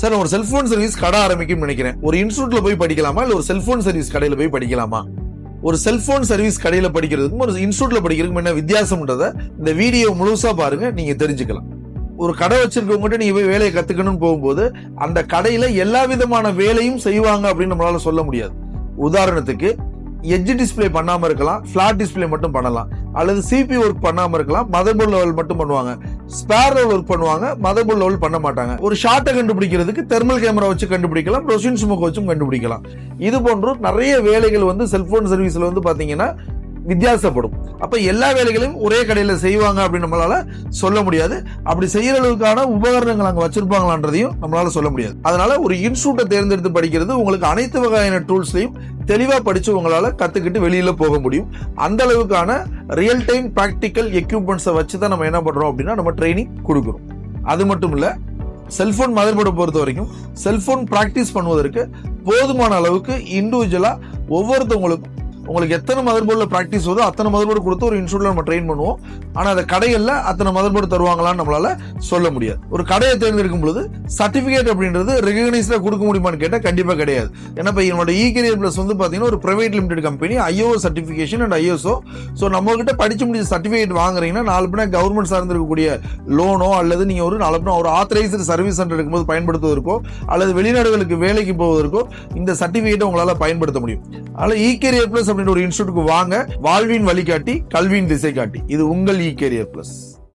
Sir நான் ஒரு cellphone service கடை ஆரம்பிக்கும்னு நினைக்கிறேன், ஒரு இன்ஸ்டியூட்ல போய் படிக்கலாமா இல்ல ஒரு செல்போன் சர்வீஸ் கடையில போய் படிக்கலாமா? ஒரு செல்போன் சர்வீஸ் கடையில படிக்கிறதுக்கும் ஒரு இன்ஸ்டியூட்ல படிக்கிறதுக்கும் என்ன வித்தியாசம்ன்றத இந்த வீடியோ முழுசா பாருங்க, நீங்க தெரிஞ்சுக்கலாம். ஒரு கடை வச்சிருக்கவங்ககிட்ட நீங்க போய் வேலையை கத்துக்கணும்னு போகும்போது அந்த கடையில எல்லா விதமான வேலையும் செய்வாங்க அப்படின்னு நம்மளால சொல்ல முடியாது. உதாரணத்துக்கு எட்ஜ் டிஸ்பிளே பண்ணாம இருக்கலாம், பிளாட் டிஸ்பிளே மட்டும் பண்ணலாம், அல்லது சிபி ஒர்க் பண்ணாம இருக்கலாம், மதர்போர்ட் லெவல் மட்டும் பண்ணுவாங்க, ஸ்பேர் லெவல் ஒர்க் பண்ணுவாங்க, மதர்போர்ட் லெவல் பண்ண மாட்டாங்க. ஒரு ஷார்ட்டை கண்டுபிடிக்கிறதுக்கு தெர்மல் கேமரா வச்சு கண்டுபிடிக்கலாம், ரொஷின் ஸ்மோக் வச்சும் கண்டுபிடிக்கலாம். இது போன்று நிறைய வேலைகள் செல்போன் சர்வீஸ்ல பாத்தீங்கன்னா வித்தியாசப்படும். அப்ப எல்லா வேலைகளையும் ஒரே கடையில செய்வாங்க அப்படின்னு நம்மளால சொல்ல முடியாது. அப்படி செய்யற அளவுக்கான உபகரணங்கள் அங்க வச்சிருப்பாங்களான்றதையும் நம்மளால சொல்ல முடியாது. அதனால ஒரு இன்ஸ்டியூட்டை தேர்ந்தெடுத்து படிக்கிறது உங்களுக்கு அனைத்து வகையான டூல்ஸ்லையும் தெளிவா படிச்சு உங்களால கத்துக்கிட்டு வெளியில போக முடியும். அந்த அளவுக்கான ரியல் டைம் பிராக்டிக்கல் எக்யூப்மெண்ட்ஸை வச்சுதான் நம்ம என்ன பண்றோம் அப்படின்னா நம்ம ட்ரைனிங் கொடுக்கிறோம். அது மட்டும் இல்ல, செல்போன் மதர்போர்டை பொறுத்த வரைக்கும் செல்போன் பிராக்டிஸ் பண்ணுவதற்கு போதுமான அளவுக்கு இண்டிவிஜுவலா ஒவ்வொருத்தவங்களுக்கும் உங்களுக்கு எத்தனை மதர்போர்டில் பிராக்டிஸ் வருதோ அத்தனை மதர்போர்டு கொடுத்து ஒரு இன்ஸ்டியூட்ல நம்ம ட்ரெயின் பண்ணுவோம். ஆனா அந்த கடைகள்ல அத்தனை மதர்போர்டு தருவாங்களான்னு நம்மளால சொல்ல முடியாது. ஒரு கடையை தேர்ந்தெடுக்கும் பொழுது சர்டிபிகேட் அப்படின்றது ரெகக்னைஸ்டா கொடுக்க முடியுமான்னு கேட்டா கண்டிப்பா கிடையாது. ஏன்னா இப்ப என்னோட இ-கரியர் பிளஸ் பாத்தீங்கன்னா ஒரு private limited company, ISO certification and ISO. So நம்ம கிட்ட படிச்சு முடிச்ச சர்டிபிகேட் வாங்குறீங்கன்னா நாலு பின்னா கவர்மெண்ட் சார்ந்து இருக்கக்கூடிய லோனோ அல்லது நீங்க ஒரு நாலு பின்னா ஒரு ஆத்தரைஸ்டு சர்வீஸ் சென்டர் எடுக்கும்போது பயன்படுத்துவதற்கோ அல்லது வெளிநாடுகளுக்கு வேலைக்கு போவதற்கோ இந்த சர்டிபிகேட்டை உங்களால பயன்படுத்த முடியும். அதனால இ-கரியர் பிளஸ் அப்படின்ற ஒரு இன்ஸ்டியூட்டுக்கு வாங்க. வாழ்வின் வழிகாட்டி, கல்வியின் திசை காட்டி. இது உங்கள் இ-கரியர் பிளஸ்.